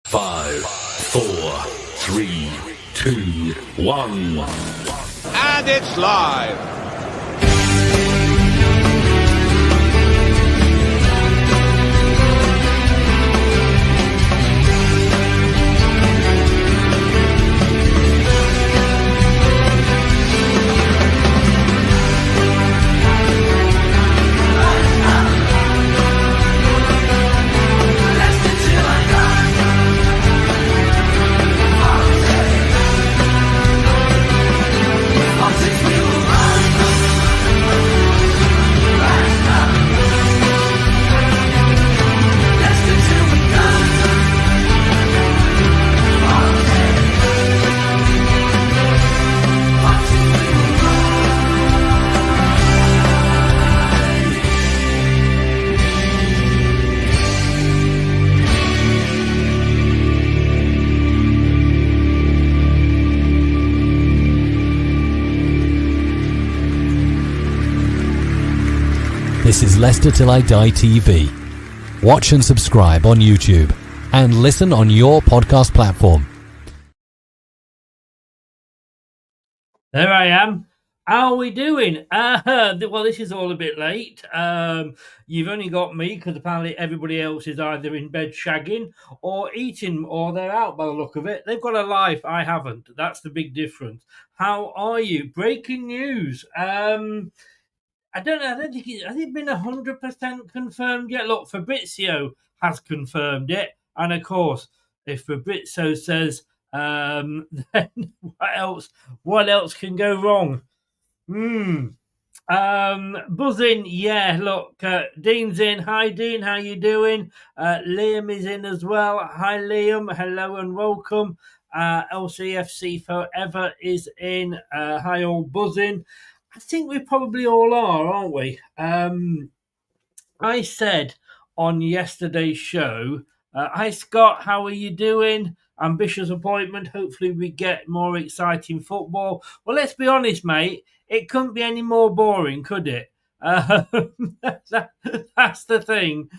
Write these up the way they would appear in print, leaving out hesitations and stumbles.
5, 4, 3, 2, 1. And it's live. This is Leicester Till I Die TV. Watch and subscribe on YouTube and listen on your podcast platform. There I am. How are we doing? Well, this is all a bit late. You've only got me because apparently everybody else is either in bed shagging or eating, or they're out by the look of it. They've got a life. I haven't. That's the big difference. How are you? Breaking news. I don't know. I don't think has it been 100% confirmed yet? Look, Fabrizio has confirmed it, and of course, if Fabrizio says, then what else? What else can go wrong? Buzzing. Yeah. Look, Dean's in. Hi, Dean. How you doing? Liam is in as well. Hi, Liam. Hello and welcome. LCFC Forever is in. Hi, all buzzing. I think we probably all are, aren't we? I said on yesterday's show, hi Scott, how are you doing? Ambitious appointment. Hopefully we get more exciting football. Well, let's be honest, mate. It couldn't be any more boring, could it? That's the thing.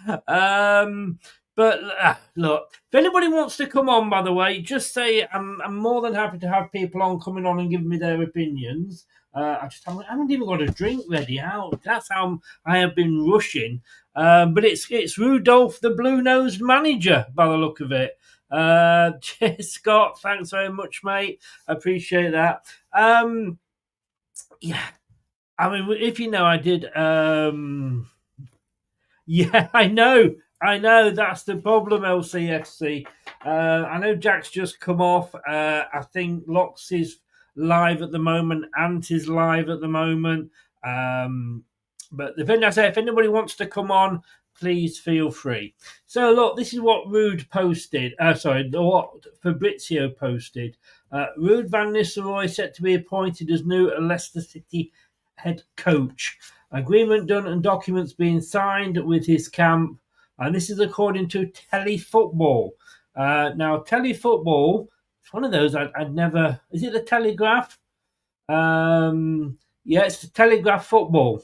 But look, if anybody wants to come on, by the way, just say I'm more than happy to have people on coming on and giving me their opinions. I haven't even got a drink ready out. That's how I have been rushing. But it's Rudolph, the blue-nosed manager, by the look of it. Cheers, Scott. Thanks very much, mate. I appreciate that. Yeah. I mean, if you know, I did. Yeah, I know. That's the problem, LCFC. I know Jack's just come off. I think Locks is live at the moment. Ant is live at the moment. But the thing I say, if anybody wants to come on, please feel free. So, look, this is what Ruud posted. What Fabrizio posted. Ruud van Nistelrooy set to be appointed as new Leicester City head coach. Agreement done and documents being signed with his camp. And this is according to TeleFootball. Now, TeleFootball, it's one of those I'd never... Is it the Telegraph? Yeah, it's the Telegraph Football.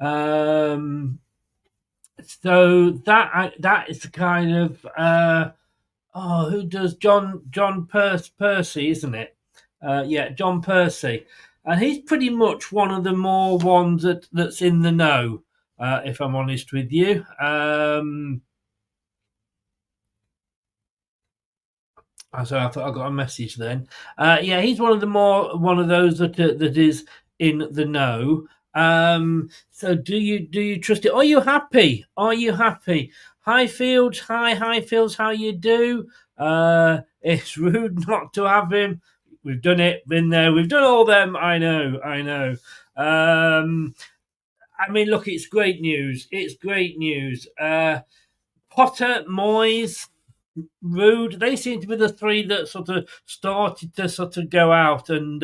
So that is the kind of... who does... John Percy, isn't it? Yeah, John Percy. And he's pretty much one of the more ones that's in the know, if I'm honest with you. So I thought I got a message then. Yeah, he's one of those that is in the know. So do you trust it? Are you happy? Highfields, Highfields, how you do? It's rude not to have him. We've done it, been there. We've done all them. I know. I mean, look, it's great news. Potter, Moyes, Ruud, they seem to be the three that sort of started to sort of go out and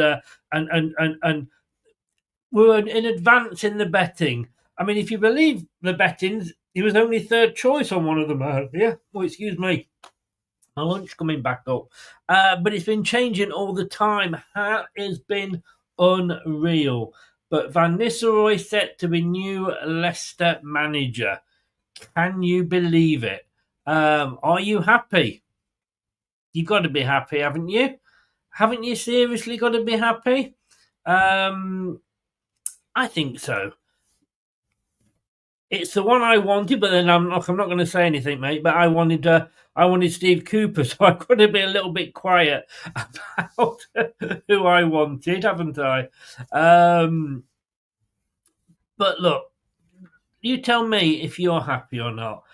were in advance in the betting. I mean, if you believe the bettings, he was only third choice on one of them earlier. Oh, excuse me. My lunch coming back up. But it's been changing all the time. That has been unreal. But Van Nistelrooy set to be new Leicester manager. Can you believe it? Are you happy? You've got to be happy, haven't you? Haven't you seriously got to be happy? I think so. It's the one I wanted, but then I'm not going to say anything, mate. But I wanted Steve Cooper, so I've got to be a little bit quiet about who I wanted, haven't I? But look, you tell me if you're happy or not.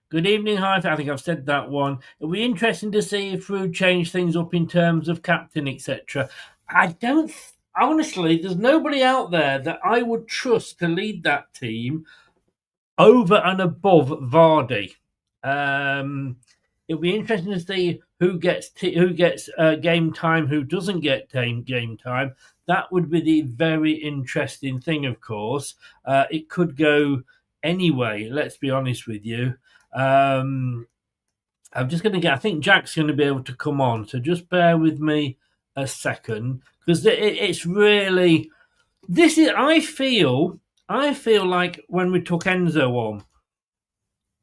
Good evening, hi. I think I've said that one. It'll be interesting to see if Ruud changed things up in terms of captain, etc. I don't. Honestly, there's nobody out there that I would trust to lead that team over and above Vardy. It'll be interesting to see who gets game time, who doesn't get game time. That would be the very interesting thing, of course. It could go anyway, let's be honest with you. I'm just going to get, I think Jack's going to be able to come on, so just bear with me a second, because it's really, this is, I feel like when we took Enzo on,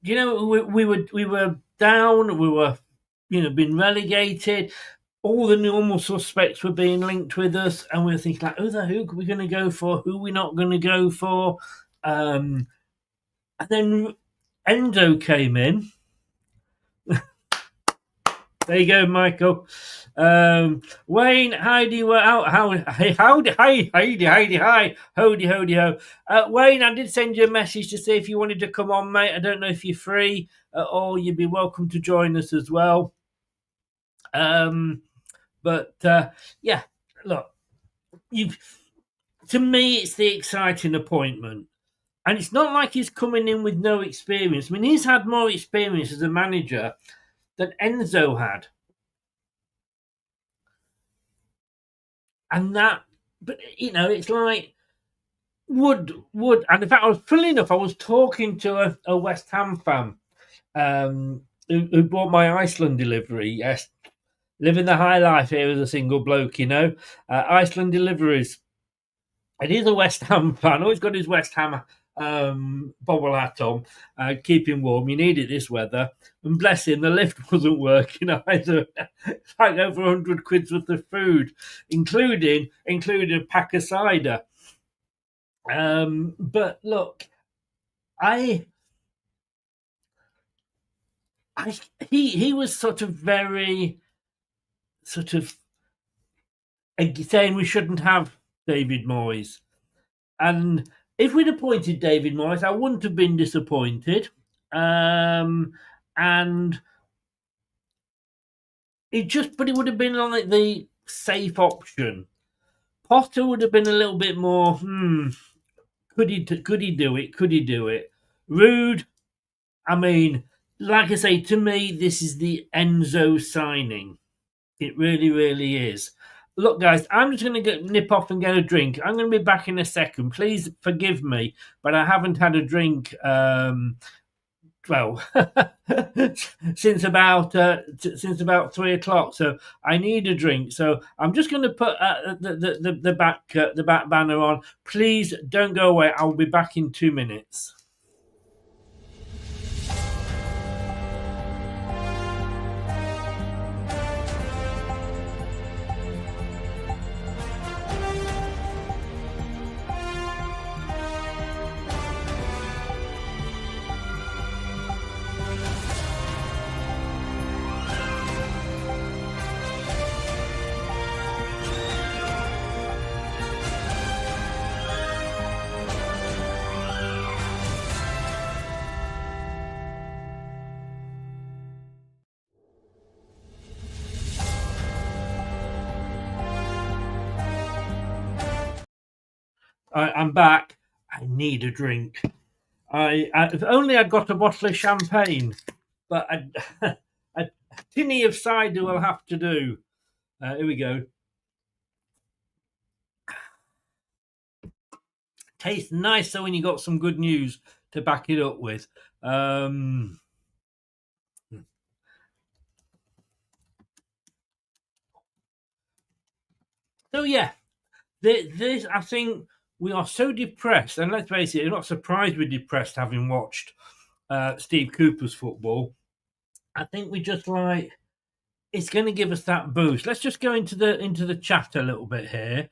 you know, we were down, we were, being relegated. All the normal suspects were being linked with us, and we were thinking like, who are we going to go for? Who are we not going to go for? And then Enzo came in. There you go, Michael. Wayne, howdy, ho. Wayne, I did send you a message to see if you wanted to come on, mate. I don't know if you're free or you'd be welcome to join us as well. But yeah, look, to me, it's the exciting appointment. And it's not like he's coming in with no experience. I mean, he's had more experience as a manager than Enzo had. And that, but it's like Wood. And in fact, I was funny enough, I was talking to a West Ham fan who bought my Iceland delivery. Yes, living the high life here as a single bloke, Iceland deliveries. And he's a West Ham fan. Always got his West Ham bobble hat on, keep him warm. You need it this weather. And bless him, the lift wasn't working either. It's like over 100 quid's worth of food, including a pack of cider. But look, he was sort of very saying we shouldn't have David Moyes, and if we'd appointed David Moyes, I wouldn't have been disappointed. And but it would have been like the safe option. Potter would have been a little bit more. Could he do it? Could he do it? Ruud. I mean, like I say, to me, this is the Enzo signing. It really, really is. Look, guys, I'm just going to nip off and get a drink. I'm going to be back in a second. Please forgive me, but I haven't had a drink. Since about 3:00, so I need a drink. So I'm just going to put the back banner on. Please don't go away. I'll be back in 2 minutes. I'm back. I need a drink. If only I'd got a bottle of champagne, but a tinny of cider will have to do. Here we go. Tastes nicer when you got some good news to back it up with. So yeah, this I think we are so depressed, and let's face it, I'm not surprised we're depressed having watched Steve Cooper's football. I think we just like it's going to give us that boost. Let's just go into the chat a little bit here.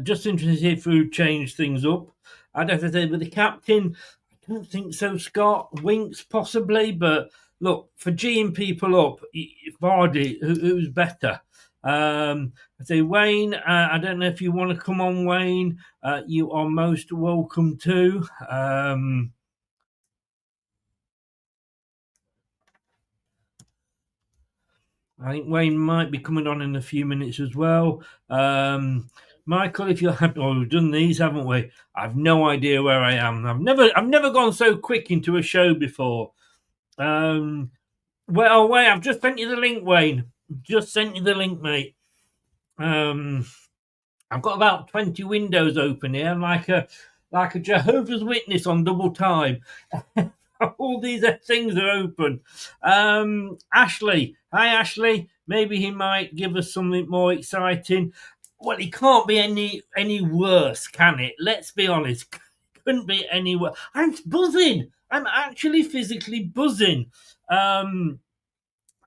Just interested to see if we change things up. I'd have to say with the captain, I don't think so. Scott Winks possibly, but look for G'ing people up. Vardy, who's better? I say Wayne. I don't know if you want to come on, Wayne. You are most welcome to. I think Wayne might be coming on in a few minutes as well. Michael, if you're we've done these, haven't we? I've no idea where I am. I've never gone so quick into a show before. Wait, I've just sent you the link, Wayne. Just sent you the link, mate. I've got about 20 windows open here. I'm like a Jehovah's Witness on double time. All these things are open. Ashley. Hi, Ashley. Maybe he might give us something more exciting. Well, it can't be any worse, can it? Let's be honest. It couldn't be any worse. I'm buzzing. I'm actually physically buzzing.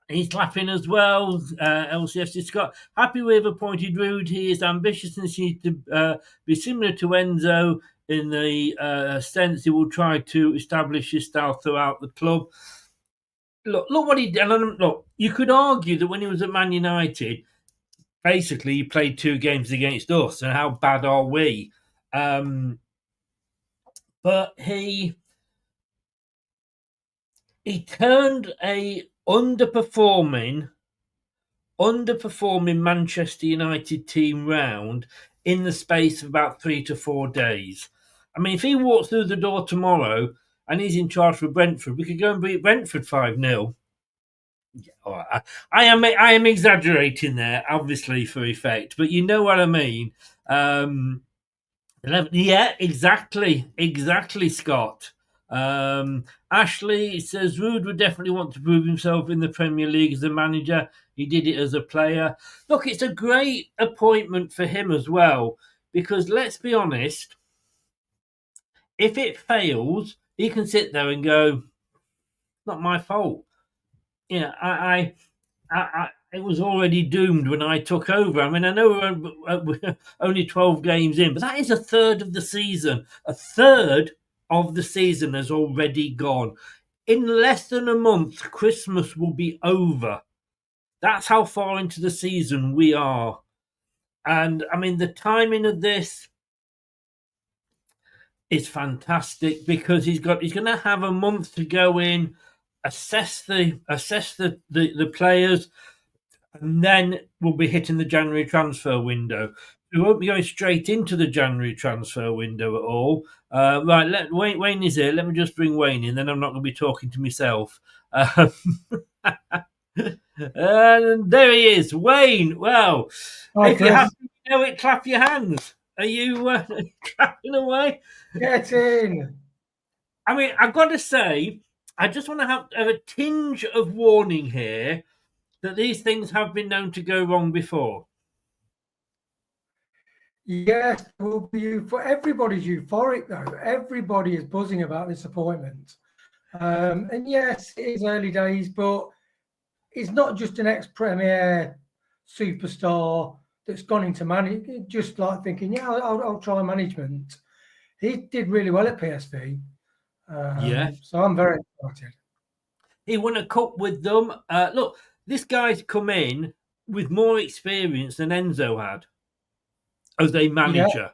He's laughing as well. LCFC Scott, happy we've appointed Ruud. He is ambitious and seems to be similar to Enzo in the sense he will try to establish his style throughout the club. Look what he did. Look, you could argue that when he was at Man United, basically he played 2 games against us, and how bad are we? But he turned a underperforming Manchester United team round in the space of about 3 to 4 days. I mean, if he walks through the door tomorrow and he's in charge for Brentford, we could go and beat Brentford 5-0. I am exaggerating there, obviously for effect, but you know what I mean. Yeah, exactly, Scott. Ashley says Ruud would definitely want to prove himself in the Premier League as a manager. He did it as a player. Look, it's a great appointment for him as well, because let's be honest, if it fails, he can sit there and go, not my fault. You know, I it was already doomed when I took over. I mean, I know we're only 12 games in, but that is a third of the season. A third of the season has already gone. In less than a month, Christmas will be over. That's how far into the season we are. And I mean, the timing of this is fantastic because he's going to have a month to go in, assess the players, and then we'll be hitting the January transfer window. We won't be going straight into the January transfer window at all. Right, Wayne is here. Let me just bring Wayne in, then I'm not going to be talking to myself. And there he is, Wayne. Well, if you have to know it, clap your hands. Are you clapping away? Get in. I mean, I've got to say, I just want to have a tinge of warning here that these things have been known to go wrong before. Yes, will be for everybody's euphoric though. Everybody is buzzing about this appointment. And yes, it is early days, but it's not just an ex-Premier superstar that's gone into management, just like thinking, yeah, I'll try management. He did really well at PSV. So I'm very excited. He won a cup with them. Look, this guy's come in with more experience than Enzo had as a manager.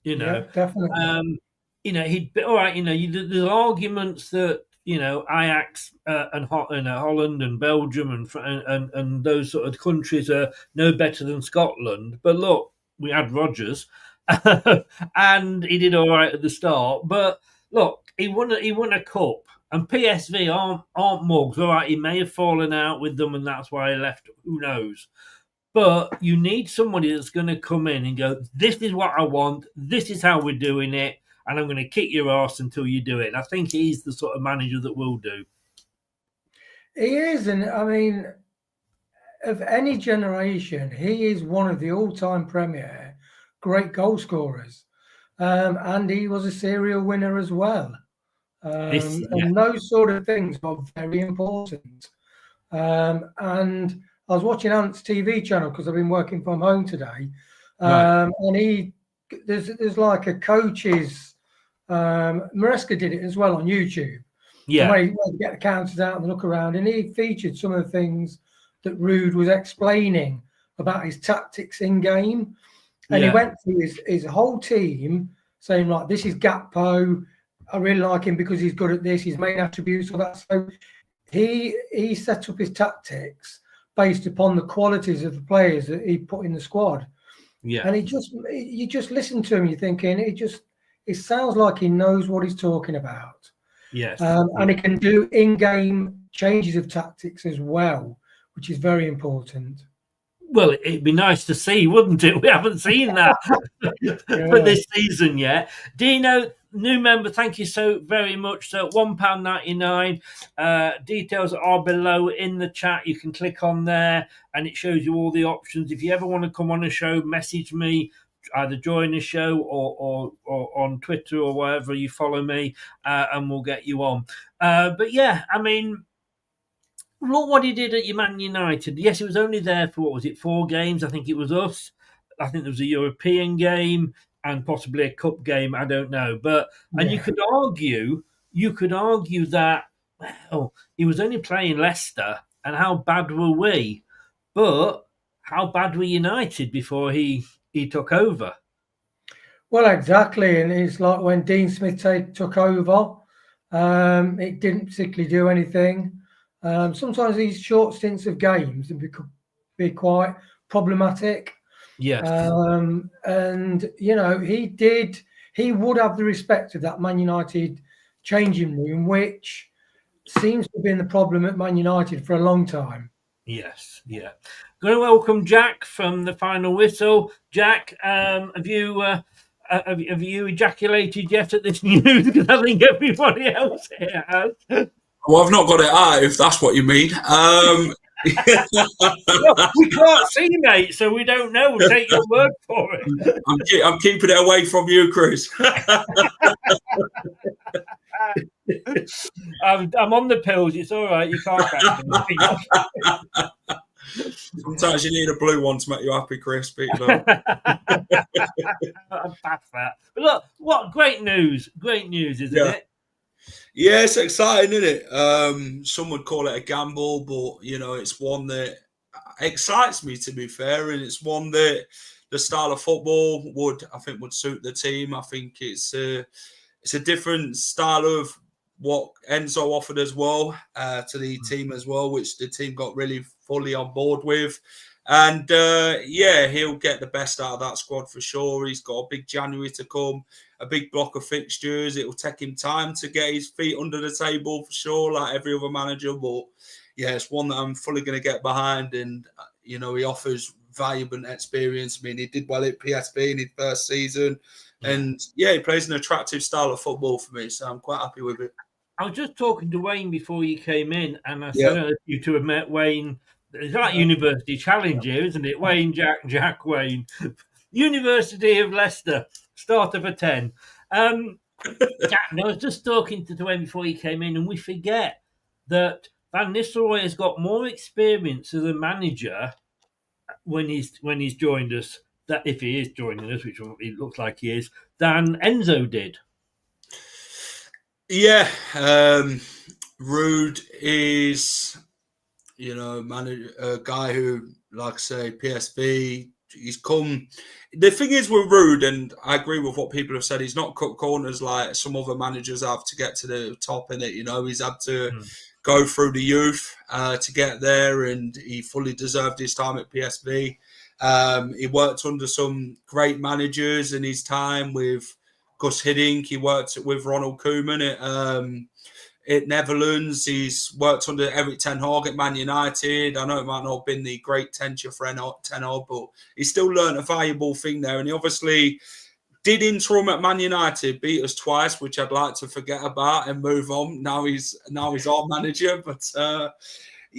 Yeah. You know, yeah, definitely. He'd be all right. There's arguments that Ajax and Holland and Belgium and those sort of countries are no better than Scotland. But look, we had Rodgers, and he did all right at the start. But look, he won a cup, and PSV aren't mugs. All right, he may have fallen out with them, and that's why he left. Who knows? But you need somebody that's going to come in and go, this is what I want. This is how we're doing it. And I'm going to kick your ass until you do it. And I think he's the sort of manager that will do. He is. And I mean, of any generation, he is one of the all-time Premier great goal scorers. And he was a serial winner as well. And those sort of things are very important. And I was watching Ant's TV channel because I've been working from home today. And there's like a coach's, Maresca did it as well on YouTube. Yeah. When he get the counters out and look around, and he featured some of the things that Ruud was explaining about his tactics in game. And he went through his whole team saying, like, this is Gakpo. I really like him because he's good at this, his main attributes, all that. So he set up his tactics based upon the qualities of the players that he put in the squad. Yeah. And you just listen to him, you're thinking, it sounds like he knows what he's talking about. Yes. And he can do in-game changes of tactics as well, which is very important. Well, it'd be nice to see, wouldn't it? We haven't seen that for this season yet. Dino, new member, thank you so very much. So £1.99. Details are below in the chat. You can click on there and it shows you all the options. If you ever want to come on a show, message me, either join the show or on Twitter or wherever you follow me, and we'll get you on. But yeah, I mean, look what he did at Man United. Yes, he was only there for, 4 games? I think it was us. I think there was a European game and possibly a cup game. I don't know. And you could argue that, well, he was only playing Leicester, and how bad were we? But how bad were United before he took over? Well, exactly. And it's like when Dean Smith took over, it didn't particularly do anything. Sometimes these short stints of games can be quite problematic. Yes. And, you know, he would have the respect of that Man United changing room, which seems to have been the problem at Man United for a long time. Yes, yeah. Going to welcome Jack from the Final Whistle. Jack, have you ejaculated yet at this news? Because I think everybody else here has. Well, I've not got it out, if that's what you mean. Well, we can't see, mate, so we don't know. We'll take your word for it. I'm keeping it away from you, Chris. I'm on the pills. It's all right. You can't catch anything. Sometimes you need a blue one to make you happy, Chris. I'll pass that. But look, what great news. Great news, isn't it? Yeah, it's exciting, isn't it? Some would call it a gamble, but, you know, it's one that excites me, to be fair, and it's one that the style of football would suit the team. I think it's a different style of what Enzo offered as well to the team as well, which the team got really fully on board with. And, he'll get the best out of that squad for sure. He's got a big January to come, a big block of fixtures. It will take him time to get his feet under the table for sure, like every other manager. But, yeah, it's one that I'm fully going to get behind. And, you know, he offers valuable experience. I mean, he did well at PSV in his first season. And, he plays an attractive style of football for me. So I'm quite happy with it. I was just talking to Wayne before you came in, and I said, I don't know if you two have met Wayne. It's like University Challenge here, isn't it? Wayne, Jack, Wayne. University of Leicester, starter for 10. Jack, I was just talking to Wayne before he came in, and we forget that Van Nistelrooy has got more experience as a manager when he's joined us, that if he is joining us, which it looks like he is, than Enzo did. Yeah, Ruud is, you know, a guy who, like I say, PSV, he's come. The thing is with Ruud, and I agree with what people have said, he's not cut corners like some other managers have to get to the top in it. You know, he's had to go through the youth to get there, and he fully deserved his time at PSV. He worked under some great managers in his time with Gus Hiddink. He worked with Ronald Koeman at Netherlands. He's worked under Erik ten Hag at Man United. I know it might not have been the great tenure for ten Hag, but he still learned a valuable thing there. And he obviously did interim at Man United, beat us twice, which I'd like to forget about and move on. Now he's our manager. But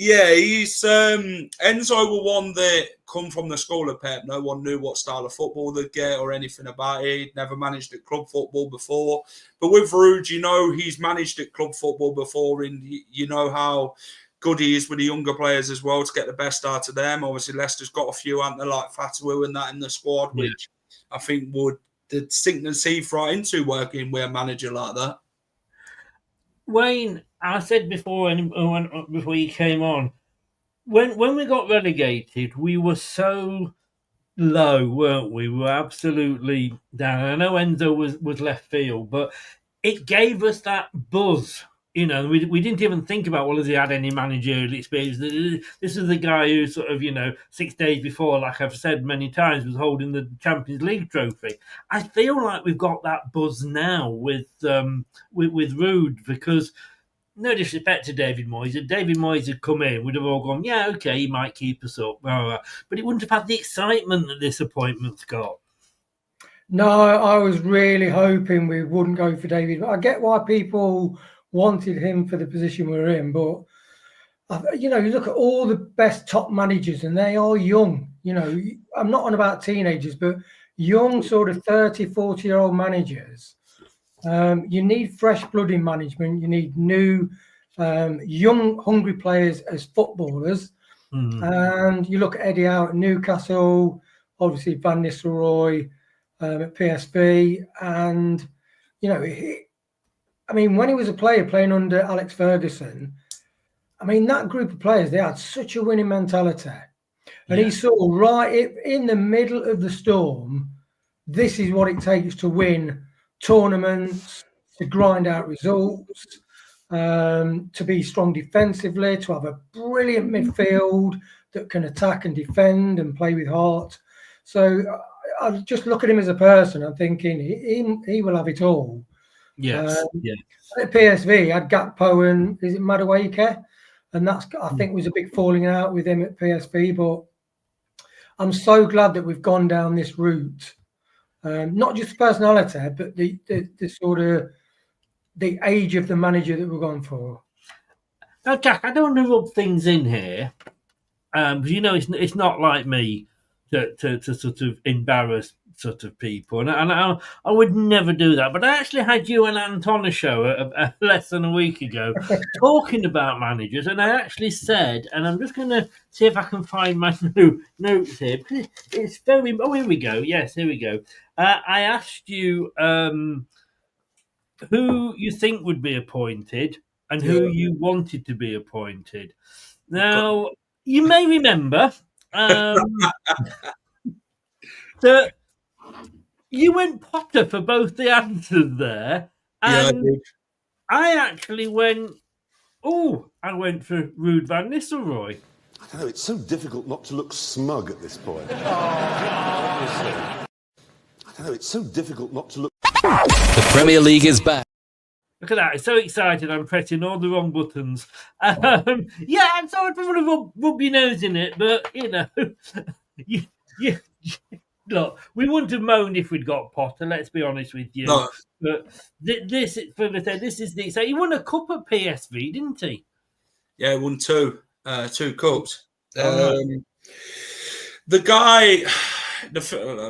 Yeah, he's Enzo were one that come from the school of Pep. No one knew what style of football they'd get or anything about it. He'd never managed at club football before. But with Ruud, you know, he's managed at club football before, and you know how good he is with the younger players as well to get the best out of them. Obviously, Leicester's got a few, aren't they, like Fatawu and that in the squad, which I think would sink the teeth right into working with a manager like that. Wayne, I said before, before you came on, when we got relegated, we were so low, weren't we? We were absolutely down. I know Enzo was left field, but it gave us that buzz. You know, we didn't even think about, well, has he had any managerial experience? This is the guy who sort of, 6 days before, like I've said many times, was holding the Champions League trophy. I feel like we've got that buzz now with Ruud, because no disrespect to David Moyes, if David Moyes had come in, we'd have all gone, yeah, okay, he might keep us up, blah, blah, blah. But it wouldn't have had the excitement that this appointment's got. No, I was really hoping we wouldn't go for David. I get why people wanted him for the position we're in, but you look at all the best top managers and they are young. I'm not on about teenagers, but young sort of 30, 40-year-old managers. You need fresh blood in management. You need new, young, hungry players as footballers. And you look at Eddie Howe at Newcastle, obviously Van Nistelrooy at PSV. And, when he was a player playing under Alex Ferguson, that group of players, they had such a winning mentality. And he saw right in the middle of the storm, this is what it takes to win tournaments, to grind out results, to be strong defensively, to have a brilliant midfield that can attack and defend and play with heart. So I just look at him as a person. I'm thinking he will have it all. Yes. At PSV, he had Gakpo and is it Madueke? And that's, I think, was a big falling out with him at PSV. But I'm so glad that we've gone down this route. Not just the personality, but the sort of the age of the manager that we're going for. Now, Jack, I don't want to rub things in here, because it's not like me to sort of embarrass sort of people, and I would never do that. But I actually had you and Ant on a show less than a week ago talking about managers, and I actually said, and I'm just going to see if I can find my notes here. It's very. Oh, here we go. Yes, here we go. I asked you who you think would be appointed and who you wanted to be appointed. Now, you may remember that you went Potter for both the answers there. And Yeah, I actually went, I went for Ruud van Nistelrooy. I don't know, it's so difficult not to look smug at this point. I don't know, it's so difficult not to look... The Premier League is back. Look at that. I'm so excited. I'm pressing all the wrong buttons. I'm sorry if I want to rub your nose in it, but, look, we wouldn't have moaned if we'd got Potter, let's be honest with you. No. But this is the... So he won a cup at PSV, didn't he? Yeah, he won two cups. Right. The guy,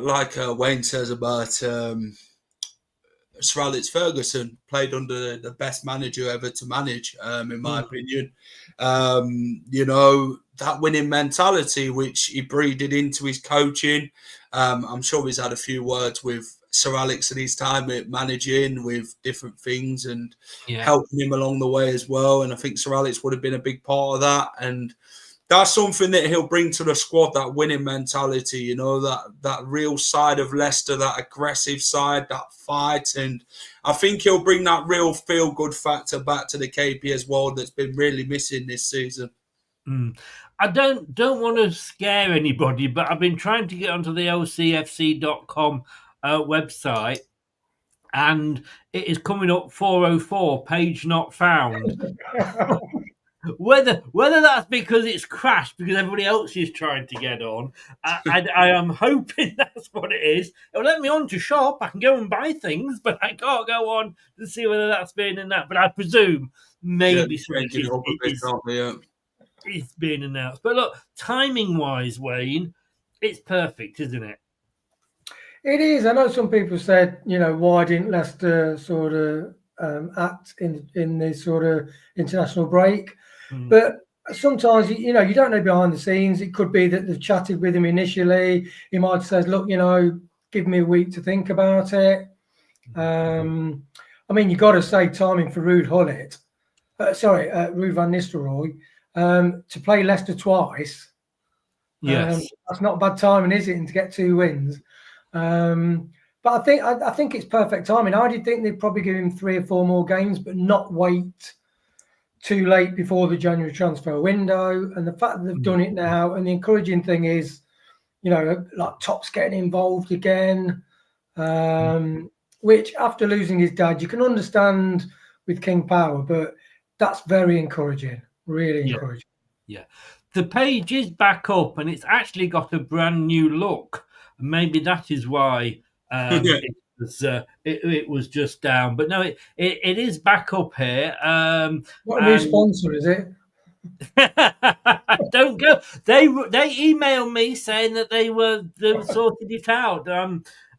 like Wayne says about Sir Alex Ferguson, played under the best manager ever to manage, in my opinion. That winning mentality, which he breathed into his coaching. I'm sure he's had a few words with Sir Alex in his time at managing with different things and helping him along the way as well. And I think Sir Alex would have been a big part of that. And that's something that he'll bring to the squad, that winning mentality, that real side of Leicester, that aggressive side, that fight. And I think he'll bring that real feel-good factor back to the KP as well that's been really missing this season. I don't want to scare anybody, but I've been trying to get onto the LCFC.com website, and it is coming up 404, page not found. Whether that's because it's crashed because everybody else is trying to get on, I am hoping that's what it is. It'll let me on to shop. I can go and buy things, but I can't go on to see whether that's been in that. But I presume maybe something is. it's being announced. But look, timing-wise, Wayne, it's perfect, isn't it? It is. I know some people said, why didn't Leicester sort of act in this sort of international break? But sometimes, you don't know behind the scenes. It could be that they've chatted with him initially. He might have said, look, give me a week to think about it. You got to say timing for Ruud van Nistelrooy, to play Leicester twice. Yes. That's not bad timing, is it? And to get 2 wins. But I think it's perfect timing. I did think they'd probably give him 3 or 4 more games, but not wait too late before the January transfer window. And the fact that they've done it now, and the encouraging thing is, like Top's getting involved again, which after losing his dad, you can understand with King Power, but that's very encouraging, really encouraging. Yeah. The page is back up and it's actually got a brand new look. Maybe that is why it was just down. But no, it is back up here. What a new sponsor, is it? Don't go. They emailed me saying that they sorted it out.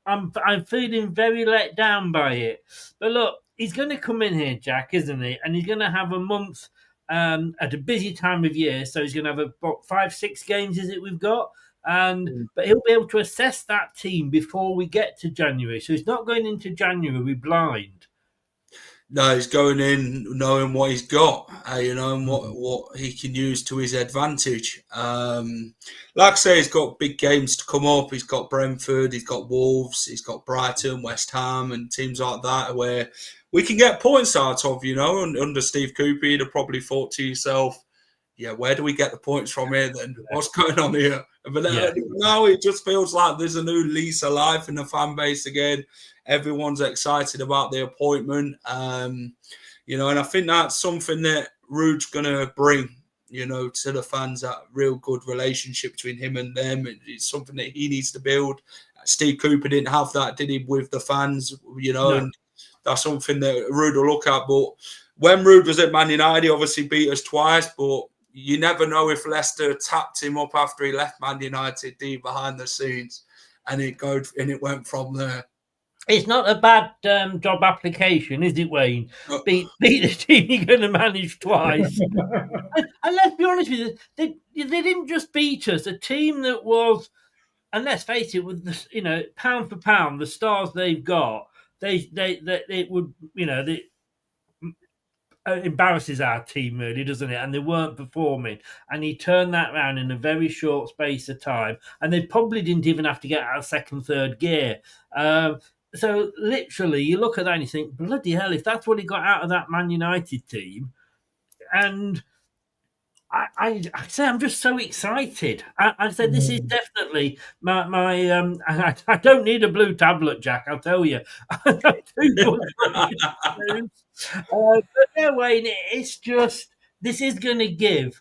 I'm feeling very let down by it. But look, he's going to come in here, Jack, isn't he? And he's going to have a month at a busy time of year. So he's going to have about 5-6 games, is it we've got? But he'll be able to assess that team before we get to January. So he's not going into January blind. No, he's going in knowing what he's got, and what he can use to his advantage. Like I say, he's got big games to come up. He's got Brentford, he's got Wolves, he's got Brighton, West Ham, and teams like that where we can get points out of, And under Steve Cooper, you'd have probably thought to yourself, yeah, where do we get the points from here then? What's going on here? But now it just feels like there's a new lease of life in the fan base again. Everyone's excited about the appointment. And I think that's something that Ruud's going to bring, to the fans, that real good relationship between him and them. It's something that he needs to build. Steve Cooper didn't have that, did he, with the fans, No. And that's something that Ruud will look at. But when Ruud was at Man United, he obviously beat us twice, but you never know if Leicester tapped him up after he left Man United deep behind the scenes, and it went from there. It's not a bad job application, is it, Wayne? Beat the team you're going to manage twice. and let's be honest with you, they didn't just beat us. A team that was, and let's face it, with the, pound for pound, the stars they've got, it would, embarrasses our team, really, doesn't it? And they weren't performing, and he turned that around in a very short space of time, and they probably didn't even have to get out of second, third gear. So literally, you look at that and you think, bloody hell, if that's what he got out of that Man United team, and I say I'm just so excited. I said this is definitely my I don't need a blue tablet, Jack. I'll tell you. But no, Wayne, it's just this is going to give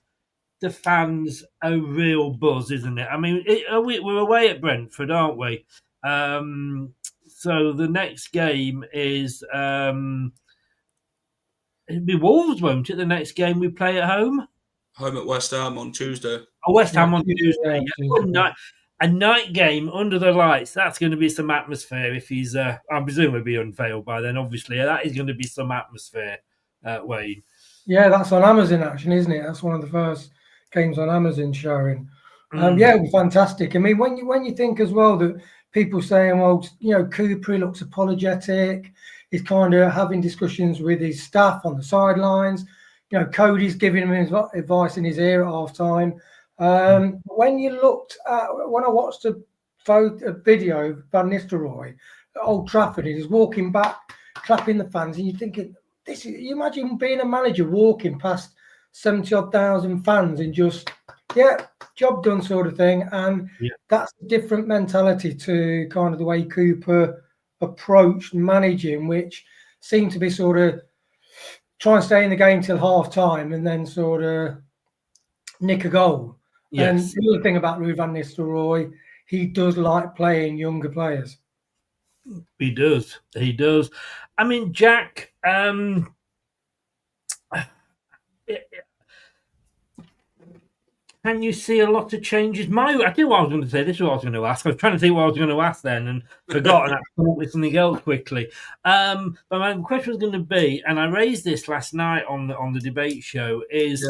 the fans a real buzz, isn't it? I mean, we're away at Brentford, aren't we? So the next game is it'll be Wolves, won't it? The next game we play at home. Home at West Ham on Tuesday. Oh, West Ham on Tuesday. Yeah. A night game under the lights. That's going to be some atmosphere. If he's, I presume he'll be unveiled by then. Obviously, that is going to be some atmosphere. Wayne. Yeah, that's on Amazon, actually, isn't it? That's one of the first games on Amazon showing. Yeah, it was fantastic. I mean, when you think as well that people saying, well, Cooper looks apologetic. He's kind of having discussions with his staff on the sidelines. Cody's giving him his advice in his ear at half time. When I watched a video of Van Nistelrooy at Old Trafford, he's walking back, clapping the fans, and you're thinking, you imagine being a manager walking past 70,000 fans and just, job done sort of thing. And that's a different mentality to kind of the way Cooper approached managing, which seemed to be sort of try and stay in the game till half time and then sort of nick a goal. Yes. And the other thing about Ruud van Nistelrooy, he does like playing younger players. He does. I mean, Jack, can you see a lot of changes? I knew what I was going to say. This is what I was going to ask. I was trying to think what I was going to ask then and forgot and I come up with something else quickly. But my question was going to be, and I raised this last night on the debate show, is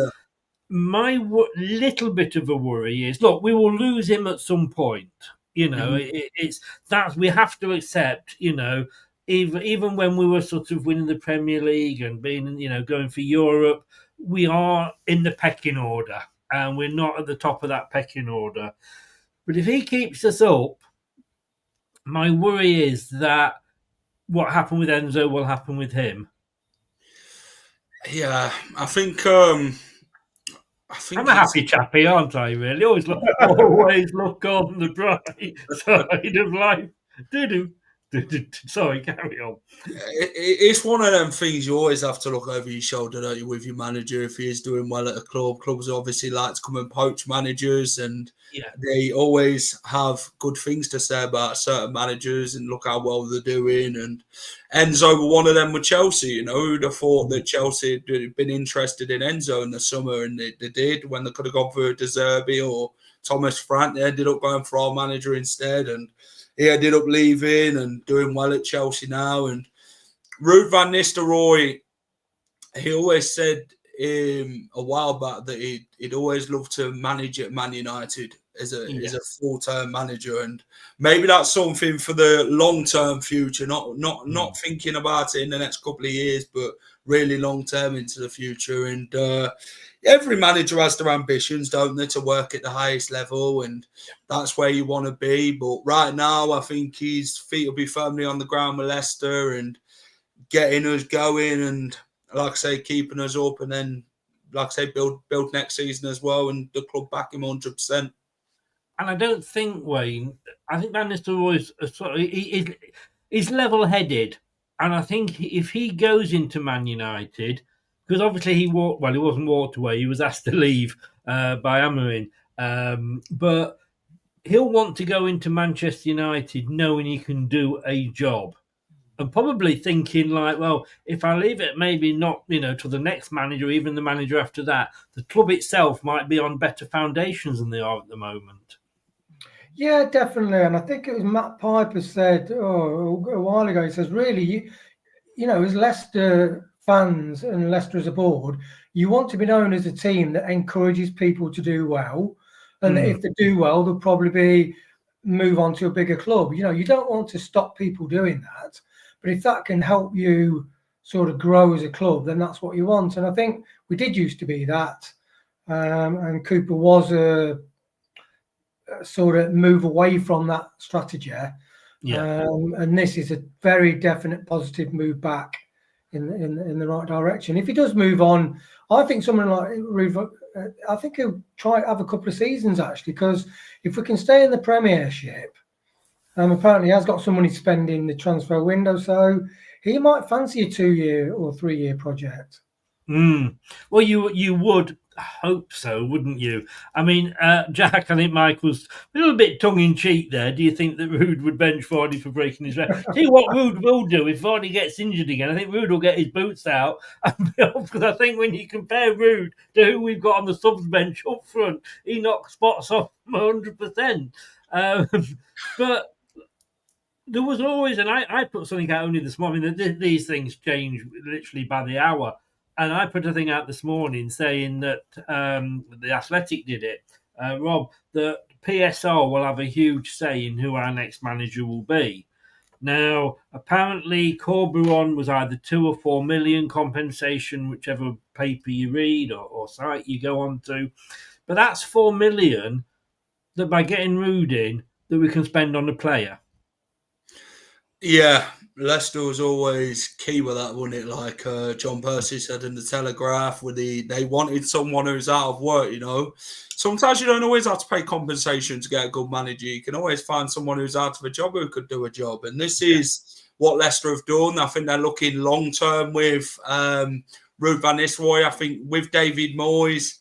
my little bit of a worry is, look, we will lose him at some point. It's that we have to accept, even when we were sort of winning the Premier League and being, going for Europe, we are in the pecking order and we're not at the top of that pecking order. But if he keeps us up, my worry is that what happened with Enzo will happen with him. Yeah, I think I'm a happy chappy, aren't I? Really, always look on the bright side of life. Sorry, carry on. It's one of them things you always have to look over your shoulder, don't you, with your manager if he is doing well at a club. Clubs obviously like to come and poach managers, and they always have good things to say about certain managers and look how well they're doing. And Enzo were one of them with Chelsea. Who'd have thought that Chelsea had been interested in Enzo in the summer, and they did when they could have gone for De Zerbi or Thomas Frank. They ended up going for our manager instead, and he ended up leaving and doing well at Chelsea now. And Ruud van Nistelrooy, he always said a while back that he'd always love to manage at Man United as a full-term manager. And maybe that's something for the long-term future, not thinking about it in the next couple of years, but really long-term into the future. And every manager has their ambitions, don't they, to work at the highest level, and that's where you want to be. But right now, I think his feet will be firmly on the ground with Leicester and getting us going, and like I say, keeping us up, and then, like I say, build next season as well, and the club back him 100%. And I don't think, Wayne, I think Van Nistelrooy he's level-headed, and I think if he goes into Man United, because obviously he wasn't walked away, he was asked to leave by Amorim, but he'll want to go into Manchester United knowing he can do a job. And probably thinking like, well, if I leave it, maybe not, to the next manager, even the manager after that, the club itself might be on better foundations than they are at the moment. Yeah, definitely. And I think it was Matt Piper said a while ago, he says, really, as Leicester fans and Leicester as a board, you want to be known as a team that encourages people to do well. And that if they do well, they'll probably move on to a bigger club. You don't want to stop people doing that. But if that can help you sort of grow as a club, then that's what you want. And I think we did used to be that. And Cooper was a sort of move away from that strategy. Yeah. And this is a very definite positive move back in the right direction. If he does move on, I think someone like Ruud, I think he'll try have a couple of seasons actually, because if we can stay in the Premiership, apparently he has got some money to spend in the transfer window, so he might fancy a 2-year or 3-year project. Well, you would hope so, wouldn't you? I mean, Jack, I think Mike was a little bit tongue-in-cheek there. Do you think that Ruud would bench Vardy for breaking his record? Tell you what Ruud will do if Vardy gets injured again. I think Ruud will get his boots out. Because I think when you compare Ruud to who we've got on the subs bench up front, he knocks spots off 100%. But there was always, and I put something out only this morning, that these things change literally by the hour. And I put a thing out this morning saying that the Athletic did it, Rob, that PSR will have a huge say in who our next manager will be. Now, apparently, Corberon was either 2 or 4 million compensation, whichever paper you read or site you go on to. But that's 4 million that by getting Ruud in, that we can spend on a player. Yeah, Leicester was always key with that, wasn't it? Like John Percy said in the Telegraph, they wanted someone who's out of work, Sometimes you don't always have to pay compensation to get a good manager. You can always find someone who's out of a job who could do a job. And this is what Leicester have done. I think they're looking long-term with Ruud van Nistelrooy. I think with David Moyes,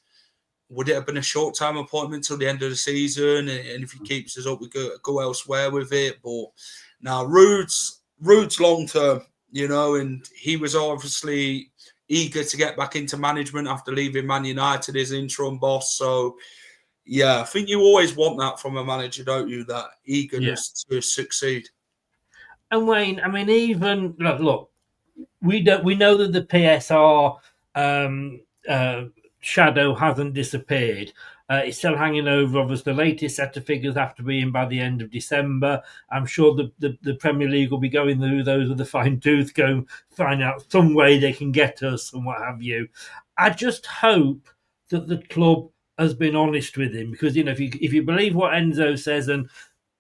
would it have been a short-term appointment till the end of the season? And if he keeps us up, we go elsewhere with it. But now Ruud's long-term, and he was obviously eager to get back into management after leaving Man United as interim boss. So I think you always want that from a manager, don't you? That eagerness to succeed. And Wayne, I mean, even look, we know that the PSR shadow hasn't disappeared. It's still hanging over. Obviously, the latest set of figures have to be in by the end of December. I'm sure the Premier League will be going through those with a fine tooth, go find out some way they can get us and what have you. I just hope that the club has been honest with him, because if you believe what Enzo says, and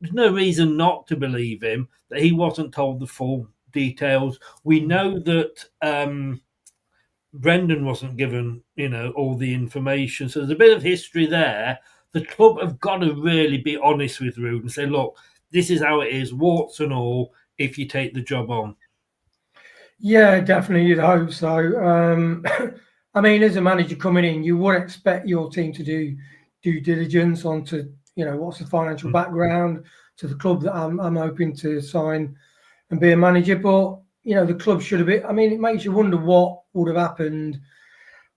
there's no reason not to believe him, that he wasn't told the full details. We know that Brendan wasn't given, all the information. So there's a bit of history there. The club have got to really be honest with Ruud and say, look, this is how it is, warts and all, if you take the job on. Yeah, definitely. You'd hope so. I mean, as a manager coming in, you would expect your team to do due diligence onto, what's the financial background to the club that I'm hoping to sign and be a manager. But, the club should have been. I mean, it makes you wonder what would have happened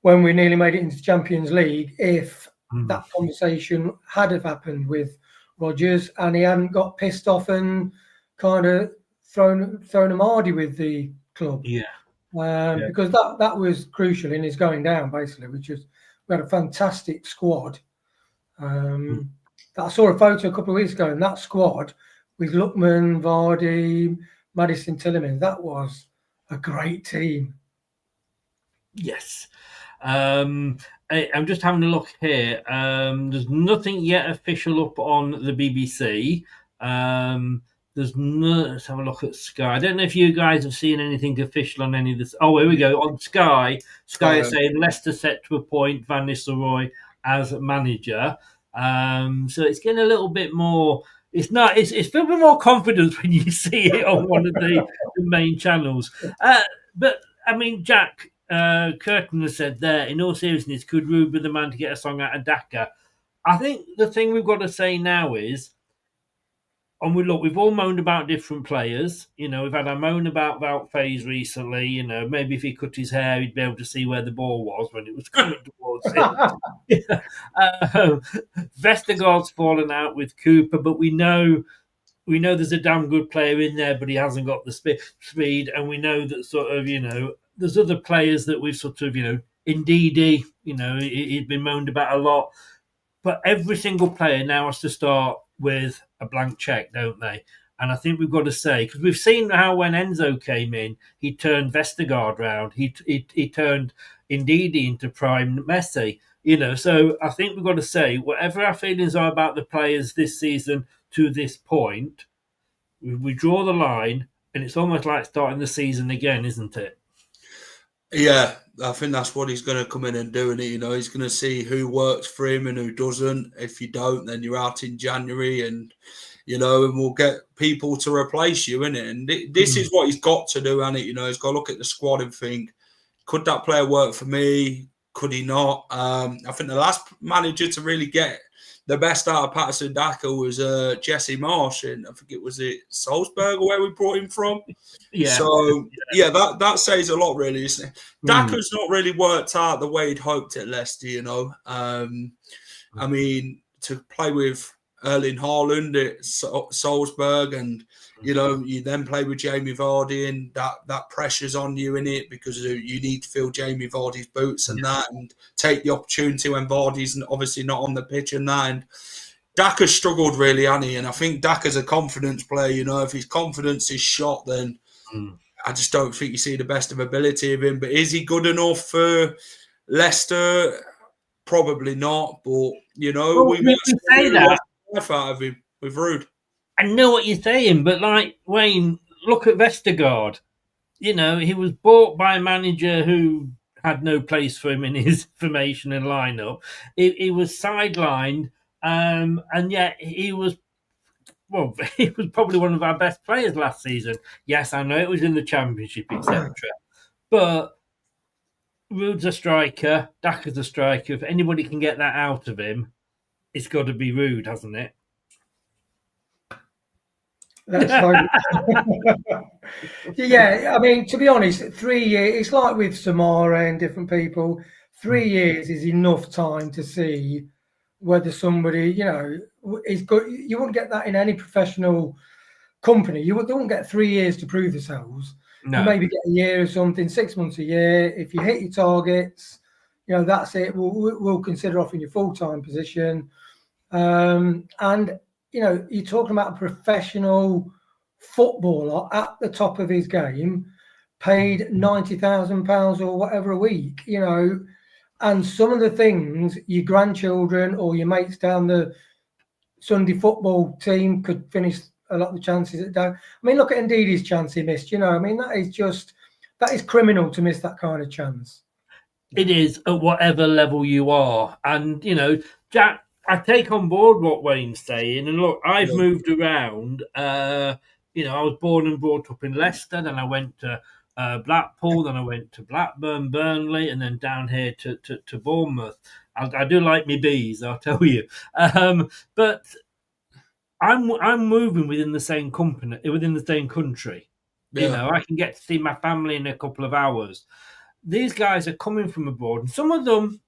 when we nearly made it into the Champions League if that conversation had have happened with Rodgers and he hadn't got pissed off and kind of thrown a Mardy with the club. Because that was crucial in his going down, basically, we had a fantastic squad. I saw a photo a couple of weeks ago, and that squad with Lookman, Vardy, Madison Tillman, that was a great team. Yes. I'm just having a look here. There's nothing yet official up on the BBC. Let's have a look at Sky. I don't know if you guys have seen anything official on any of this. Oh, here we go. On Sky is saying Leicester set to appoint Van Nistelrooy as manager. So it's getting a little bit more. It's a little bit more confidence when you see it on one of the main channels. But I mean, Jack Curtin has said there, in all seriousness, could Ruud be the man to get a song out of Dhaka? I think the thing we've got to say now is, and we've all moaned about different players. We've had a moan about Wout Faes recently. Maybe if he cut his hair, he'd be able to see where the ball was when it was coming towards him. Vestergaard's fallen out with Cooper, but we know there's a damn good player in there, but he hasn't got the speed. And we know that sort of, there's other players that we've sort of, Ndidi, he'd been moaned about a lot. But every single player now has to start with a blank check, don't they? And I think we've got to say, because we've seen how when Enzo came in, he turned Vestergaard round. He turned Ndidi into prime Messi. So I think we've got to say, whatever our feelings are about the players this season to this point, we draw the line, and it's almost like starting the season again, isn't it? Yeah, I think that's what he's going to come in and do. And, he's going to see who works for him and who doesn't. If you don't, then you're out in January and, and we'll get people to replace you, innit? And this is what he's got to do, hasn't it? He's got to look at the squad and think, could that player work for me? Could he not? I think the last manager to really get the best out of Patterson Dhaka was Jesse Marsh, and I think it was Salzburg where we brought him from. So that says a lot, really, isn't it? Dhaka's not really worked out the way he'd hoped at Leicester. I mean, to play with Erling Haaland at Salzburg, and you then play with Jamie Vardy, and that pressure's on you in it because you need to fill Jamie Vardy's boots and that, and take the opportunity when Vardy's obviously not on the pitch and that. And Dhaka's struggled really, hasn't he? And I think Dhaka's a confidence player. If his confidence is shot, then I just don't think you see the best of ability of him. But is he good enough for Leicester? Probably not. But we might say that out of him with Ruud. I know what you're saying, but like Wayne, look at Vestergaard. He was bought by a manager who had no place for him in his formation and lineup. He was sidelined, and yet he was probably one of our best players last season. Yes, I know it was in the Championship, etc. But Ruud's a striker, Dhaka's a striker. If anybody can get that out of him, it's got to be Ruud, hasn't it? That's yeah, I mean, to be honest, 3 years, it's like with Samara and different people, 3 years is enough time to see whether somebody, is good. You wouldn't get that in any professional company. They wouldn't get 3 years to prove themselves. No. You maybe get a year or something, 6 months, a year. If you hit your targets, that's it. We'll consider offering you full-time position. And, you're talking about a professional footballer at the top of his game, paid £90,000 or whatever a week, and some of the things your grandchildren or your mates down the Sunday football team could finish a lot of the chances that don't. I mean, look at Ndidi's chance he missed. That is criminal to miss that kind of chance. It is at whatever level you are. And, Jack, I take on board what Wayne's saying. And look, I've moved around. I was born and brought up in Leicester. Then I went to Blackpool. Then I went to Blackburn, Burnley, and then down here to Bournemouth. I do like me bees, I'll tell you. But I'm moving within the same company, within the same country. Yeah. I can get to see my family in a couple of hours. These guys are coming from abroad, and some of them,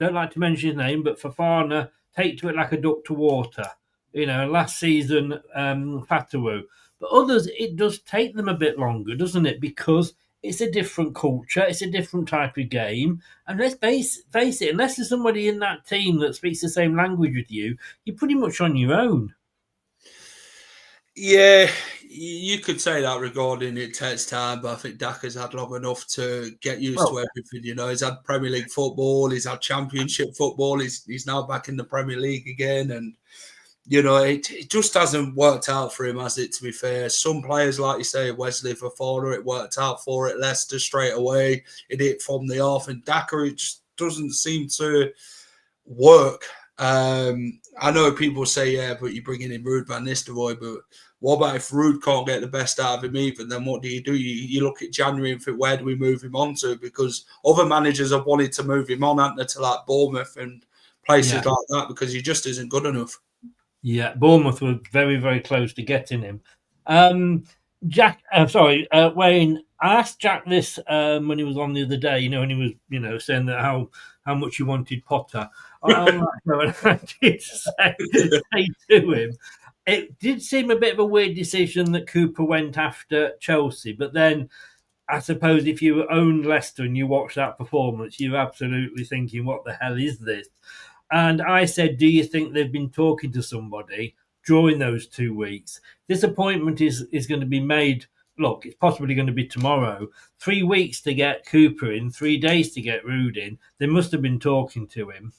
don't like to mention his name, but Fafana, take to it like a duck to water. Last season, Fatawu. But others, it does take them a bit longer, doesn't it? Because it's a different culture, it's a different type of game. And let's face it, unless there's somebody in that team that speaks the same language with you, you're pretty much on your own. Yeah, you could say that regarding it takes time, but I think Daka's had long enough to get used to everything. He's had Premier League football, he's had Championship football, he's now back in the Premier League again, and it just hasn't worked out for him, has it? To be fair, some players, like you say, Wesley Fofana, it worked out for it. Leicester straight away, it hit from the off, and Daka, it just doesn't seem to work. I know people say, yeah, but you're bringing in Ruud van Nistelrooy, but what about if Ruud can't get the best out of him either? Then what do? You look at January and think, where do we move him on to? Because other managers have wanted to move him on, haven't they, to like Bournemouth and places like that, because he just isn't good enough. Yeah, Bournemouth were very, very close to getting him. Wayne, I asked Jack this when he was on the other day, when he was, saying that how much he wanted Potter. I did say to him, it did seem a bit of a weird decision that Cooper went after Chelsea, but then I suppose if you owned Leicester and you watch that performance, you're absolutely thinking, what the hell is this? And I said, do you think they've been talking to somebody during those 2 weeks? This appointment is going to be made. Look, it's possibly going to be tomorrow. 3 weeks to get Cooper in, 3 days to get Ruud in. They must have been talking to him.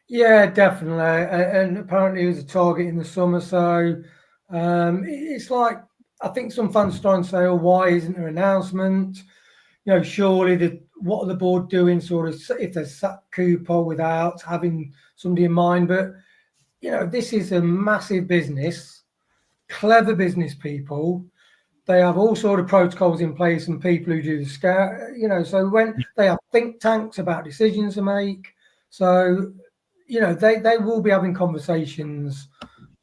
Yeah, definitely. And apparently he was a target in the summer. So it's like, I think some fans try and say, oh, why isn't there an announcement? Surely what are the board doing sort of if they sack Cooper without having somebody in mind? But, this is a massive business, clever business people. They have all sort of protocols in place and people who do the scout, so when they have think tanks about decisions to make. So, they will be having conversations,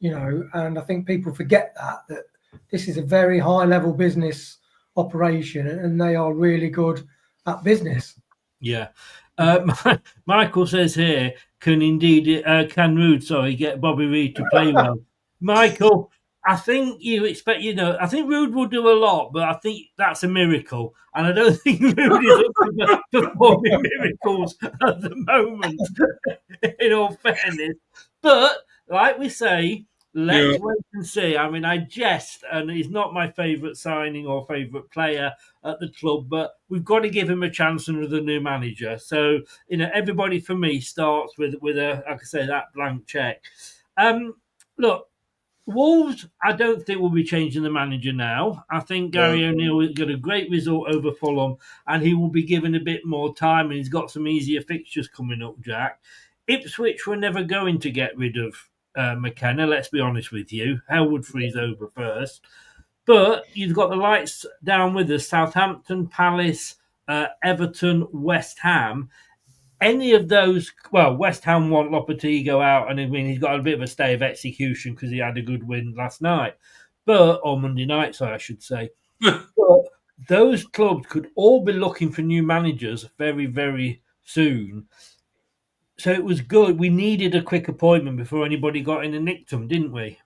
and I think people forget that this is a very high level business operation and they are really good at business. Yeah. Michael says here, can Ruud, get Bobby Reid to play well? Michael, I think you expect, I think Ruud will do a lot, but I think that's a miracle. And I don't think Ruud is up to performing miracles at the moment, in all fairness. But, like we say, let's wait and see. I mean, I jest, and he's not my favourite signing or favourite player at the club, but we've got to give him a chance under the new manager. So, everybody for me starts with a, like I say, that blank check. Look, Wolves, I don't think will be changing the manager now. I think Gary O'Neill got a great result over Fulham, and he will be given a bit more time, and he's got some easier fixtures coming up, Jack. Ipswich were never going to get rid of McKenna, let's be honest with you. Hell would freeze over first. But you've got the lights down with us, Southampton, Palace, Everton, West Ham. Any of those, well, West Ham want Lopetegui out, and I mean, he's got a bit of a stay of execution because he had a good win last night. Or Monday night, so I should say. But those clubs could all be looking for new managers very, very soon. So it was good. We needed a quick appointment before anybody got in and nicked them, didn't we?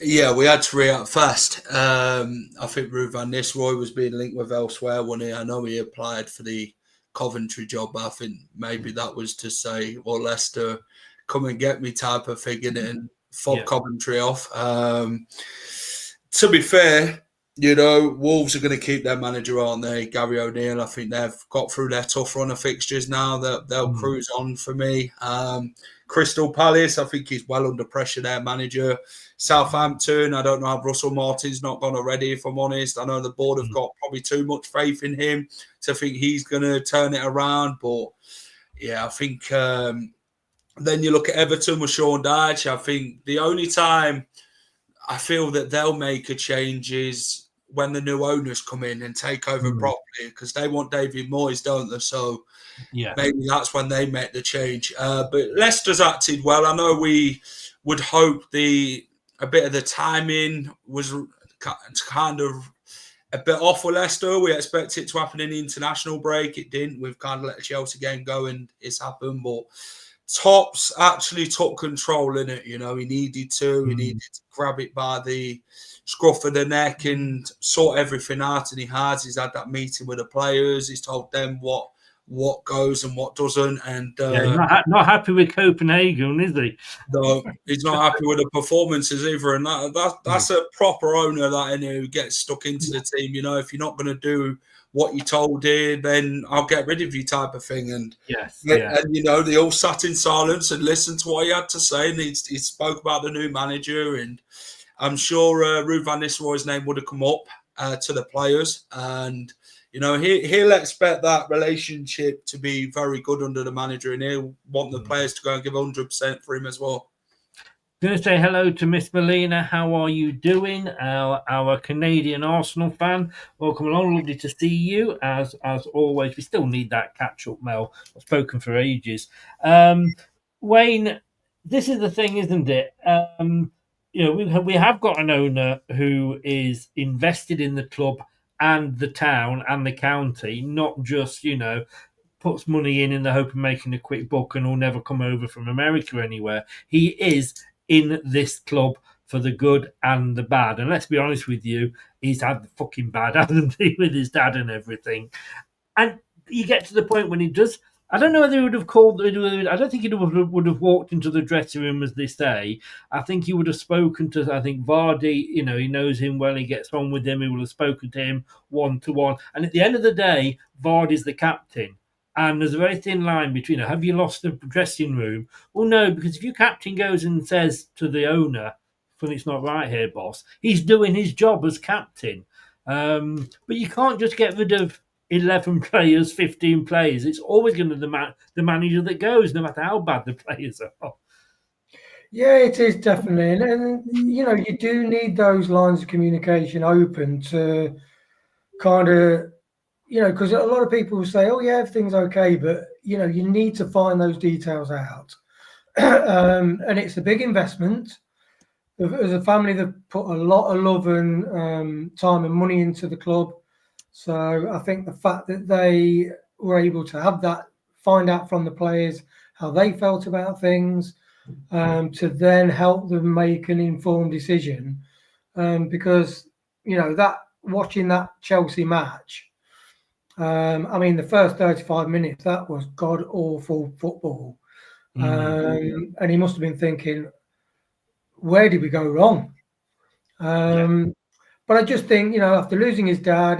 Yeah, we had to react fast. I think Ruud van Nistelrooy was being linked with elsewhere, wasn't he? I know he applied for the Coventry job, but I think maybe that was to say, well, Leicester, come and get me type of thing and fob Coventry off. To be fair, Wolves are going to keep their manager, aren't they? Gary O'Neill. I think they've got through their tough run of fixtures now. They'll cruise on for me. Crystal Palace, I think he's well under pressure, their manager. Southampton, I don't know how Russell Martin's not gone already, if I'm honest. I know the board have got probably too much faith in him to think he's going to turn it around. But, yeah, I think then you look at Everton with Sean Dyche. I think the only time I feel that they'll make a change is when the new owners come in and take over properly, because they want David Moyes, don't they? So maybe that's when they make the change. But Leicester's acted well. I know we would hope a bit of the timing was kind of a bit off for Leicester. We expect it to happen in the international break. It didn't. We've kind of let the Chelsea game go and it's happened. But Tops actually took control in it. He needed to. He needed to grab it by the scruff of the neck and sort everything out. And he has. He's had that meeting with the players. He's told them what goes and what doesn't. And not happy with Copenhagen, is he? No, he's not happy with the performances either. And that's a proper owner who gets stuck into the team. If you're not going to do what you told him, then I'll get rid of you type of thing. And they all sat in silence and listened to what he had to say. And he spoke about the new manager. And I'm sure Ruud van Nistelrooy's name would have come up to the players. And he'll expect that relationship to be very good under the manager, and he'll want the players to go and give 100% for him as well. Going to say hello to Miss Melina. How are you doing? Our Canadian Arsenal fan. Welcome along. Lovely to see you. As always, we still need that catch-up, Mel. I've spoken for ages. Wayne, this is the thing, isn't it? We have got an owner who is invested in the club and the town and the county, not just, puts money in the hope of making a quick buck and will never come over from America anywhere. He is in this club for the good and the bad. And let's be honest with you, he's had the fucking bad, hasn't he, with his dad and everything. And you get to the point when he does, I don't know whether he would have called, I don't think he would have walked into the dressing room, as they say. I think he would have spoken to, Vardy, he knows him well, he gets on with him, he will have spoken to him one-to-one. And at the end of the day, Vardy's the captain. And there's a very thin line between, have you lost the dressing room? Well, no, because if your captain goes and says to the owner, something's not right here, boss, he's doing his job as captain. But you can't just get rid of 11 players, 15 players. It's always going to be the manager that goes, no matter how bad the players are. Yeah, it is definitely. And you do need those lines of communication open to kind of, because a lot of people will say, oh, yeah, everything's okay. But, you need to find those details out. And it's a big investment. As a family, they've put a lot of love and time and money into the club. So I think the fact that they were able to have that, find out from the players how they felt about things, to then help them make an informed decision. Because, that watching that Chelsea match, the first 35 minutes, that was god-awful football. And he must have been thinking, where did we go wrong? But I just think, after losing his dad,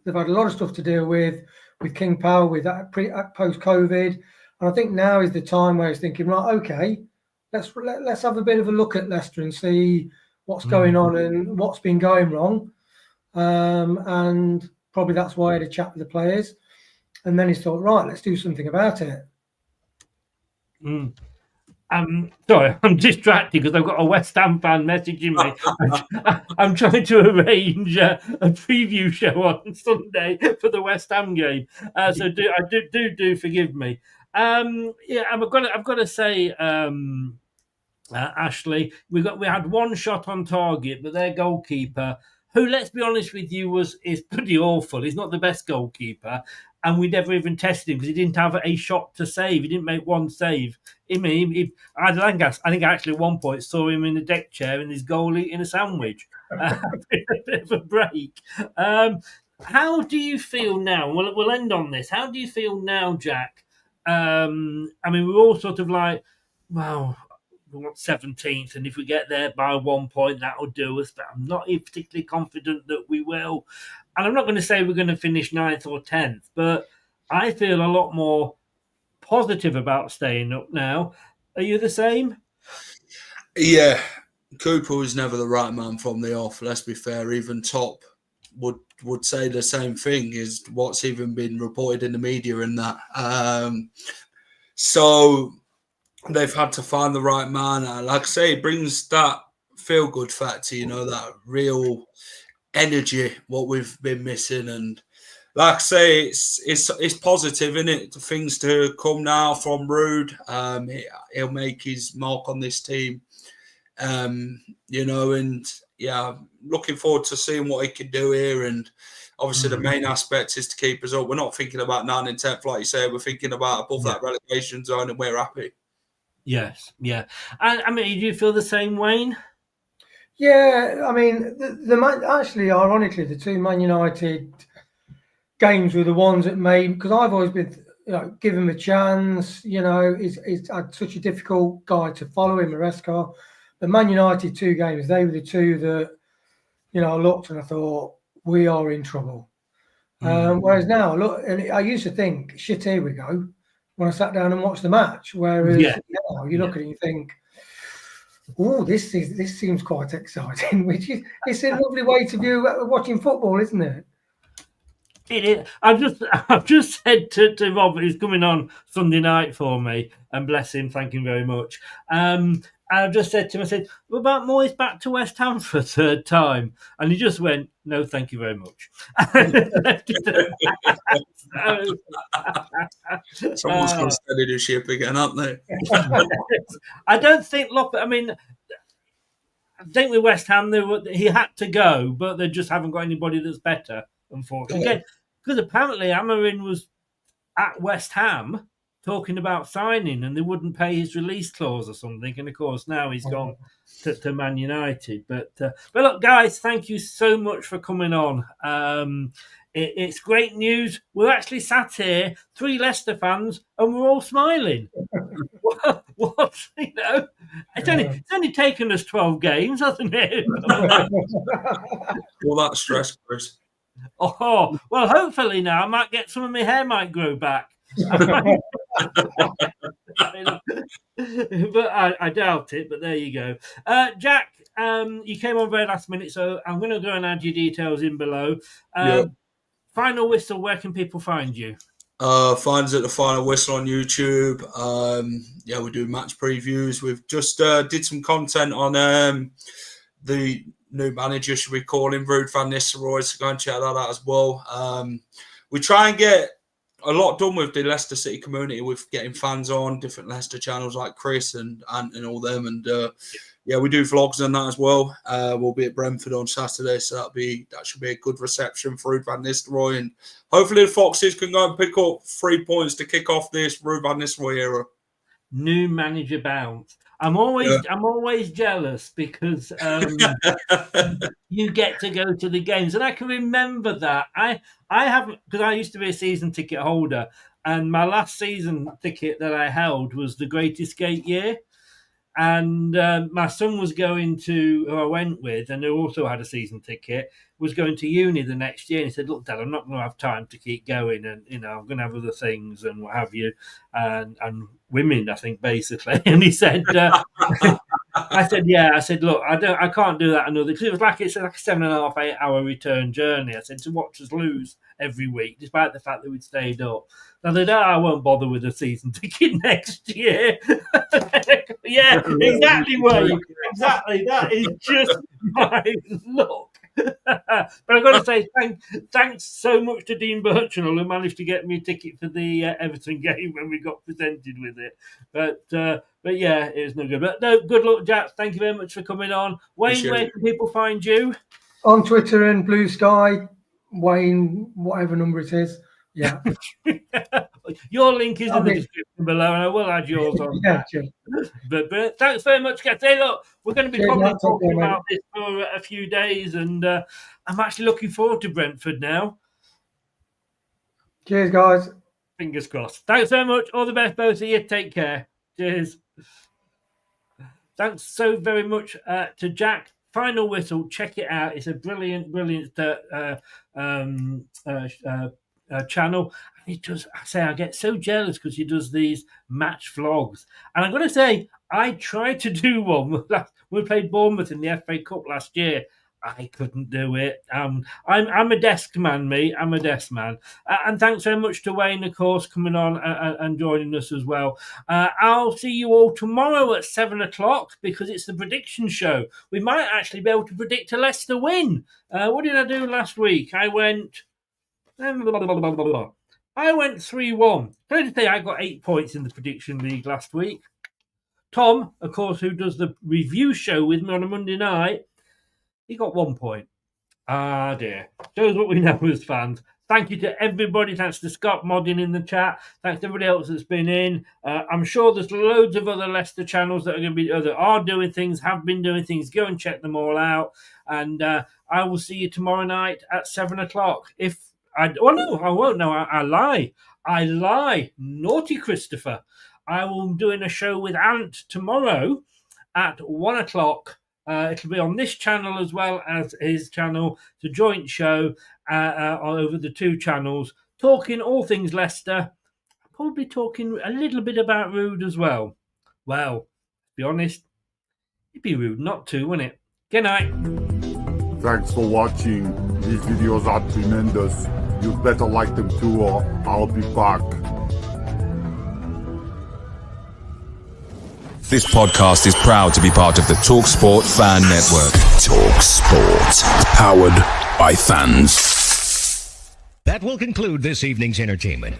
they've had a lot of stuff to deal with King Power, with that post-COVID. And I think now is the time where he's thinking, right, okay, let's have a bit of a look at Leicester and see what's going on and what's been going wrong. And probably that's why I had a chat with the players. And then he thought, right, let's do something about it. Sorry, I'm distracted because I've got a West Ham fan messaging me. I'm trying to arrange a preview show on Sunday for the West Ham game. So do forgive me. I've got to say, Ashley, we had one shot on target, but their goalkeeper, who, let's be honest with you, is pretty awful. He's not the best goalkeeper. and we never even tested him because he didn't have a shot to save. He didn't make one save. I think I actually at one point saw him in a deck chair in his goal eating a sandwich. A bit of a break. How do you feel now? We'll end on this. How do you feel now, Jack? I mean, we're all sort of like, wow, we want 17th, and if we get there by 1 point, that'll do us. But I'm not particularly confident that we will. And I'm not going to say we're going to finish 9th or 10th, but I feel a lot more positive about staying up now. Are you the same? Yeah, Cooper was never the right man from the off. Let's be fair. Even Top would say the same thing, is what's even been reported in the media and that. So they've had to find the right man. Like I say, it brings that feel-good factor, that real energy, what we've been missing. And like I say, it's positive, isn't it? Things to come now from Ruud. He'll make his mark on this team. And yeah, looking forward to seeing what he can do here. And obviously the main aspect is to keep us up. We're not thinking about 9 and 10th, like you say. We're thinking about above that relegation zone, and we're happy. Yes, yeah. And I mean, do you feel the same, Wayne? Yeah, I mean, actually, ironically, the two Man United games were the ones that made, because I've always been, give him a chance. He's such a difficult guy to follow in Maresca. The Man United 2 games, they were the two that, I looked and I thought, we are in trouble. Whereas now, look, and I used to think, shit, here we go, when I sat down and watched the match. Whereas now you look at it and you think, oh, this seems quite exciting, it's a lovely way to view watching football, isn't it? It is. I've just said to Rob, who's coming on Sunday night for me, and bless him, thank him very much. I've just said to him, I said, what about Moyes back to West Ham for a third time? And he just went, no, thank you very much. Someone's going to steady the ship again, aren't they? I don't think, I think with West Ham, he had to go, but they just haven't got anybody that's better, unfortunately. Because apparently Amarin was at West Ham talking about signing, and they wouldn't pay his release clause or something. And of course, now he's gone to Man United. But look, guys, thank you so much for coming on. It's great news. We're actually sat here, 3 Leicester fans, and we're all smiling. It's only taken us 12 games, hasn't it? All that stress, Chris. Oh, well, hopefully now I might get some of my hair might grow back. But I doubt it, but there you go. Jack, you came on very last minute, so I'm going to go and add your details in below. Final whistle, where can people find you? Find us at the Final Whistle on YouTube. We do match previews. We've just did some content on the new manager, should we call him, Ruud van Nistelrooy, so go and check that out as well. We try and get a lot done with the Leicester City community, with getting fans on different Leicester channels like Chris and Ant and all them. And we do vlogs on that as well. We'll be at Brentford on Saturday, so that should be a good reception for Ruud van Nistelrooy. And hopefully the Foxes can go and pick up 3 points to kick off this Ruud van Nistelrooy era. New manager bounce. I'm always jealous because you get to go to the games, and I can remember that. I haven't, because I used to be a season ticket holder, and my last season ticket that I held was the Great Escape year. And my son was going to, who I went with, and who also had a season ticket, was going to uni the next year. And he said, look, Dad, I'm not going to have time to keep going. And, I'm going to have other things and what have you. And women, I think, basically. And he said, I said, look, I can't do that another, because it's like a 7.5, 8 hour return journey. I said, to watch us lose every week, despite the fact that we'd stayed up. I said, I won't bother with a season ticket next year. Yeah, exactly, Wayne. Exactly. That is just my look. But I've got to say, thanks so much to Dean Birchnell, who managed to get me a ticket for the Everton game when we got presented with it. But yeah, it was no good. But no, good luck, Jack. Thank you very much for coming on. Wayne, where can people find you? On Twitter and Blue Sky, Wayne, whatever number it is. Yeah. Your link is in the description below, and I will add yours on. Yeah, sure. But thanks very much, guys. Hey, look, we're going to be probably talking okay, about this for a few days, and I'm actually looking forward to Brentford now. Cheers, guys. Fingers crossed. Thanks very much. All the best, both of you. Take care. Cheers. Thanks so very much to Jack. Final Whistle. Check it out. It's a brilliant channel. He does. I get so jealous because he does these match vlogs, and I'm going to say I tried to do one when we played Bournemouth in the FA Cup last year. I couldn't do it. I'm a desk man, me. I'm a desk man. And thanks very much to Wayne, of course, coming on and joining us as well. I'll see you all tomorrow at 7:00 because it's the prediction show. We might actually be able to predict a Leicester win. What did I do last week? I went 3-1. Can I just say I got 8 points in the prediction league last week. Tom, of course, who does the review show with me on a Monday night, he got 1 point. Ah, dear. Shows what we know as fans. Thank you to everybody. Thanks to Scott Modding in the chat. Thanks to everybody else that's been in. I'm sure there's loads of other Leicester channels that are going to be that are doing things, have been doing things. Go and check them all out. And I will see you tomorrow night at 7:00. No, I won't. No, I lie. I lie. Naughty Christopher. I will be doing a show with Ant tomorrow at 1:00. It'll be on this channel as well as his channel. It's a joint show over the two channels, talking all things Leicester. Probably talking a little bit about Ruud as well. Well, to be honest, it'd be rude not to, wouldn't it? Good night. Thanks for watching. These videos are tremendous. You better like them too, or I'll be back. This podcast is proud to be part of the TalkSport Fan Network. TalkSport. Powered by fans. That will conclude this evening's entertainment.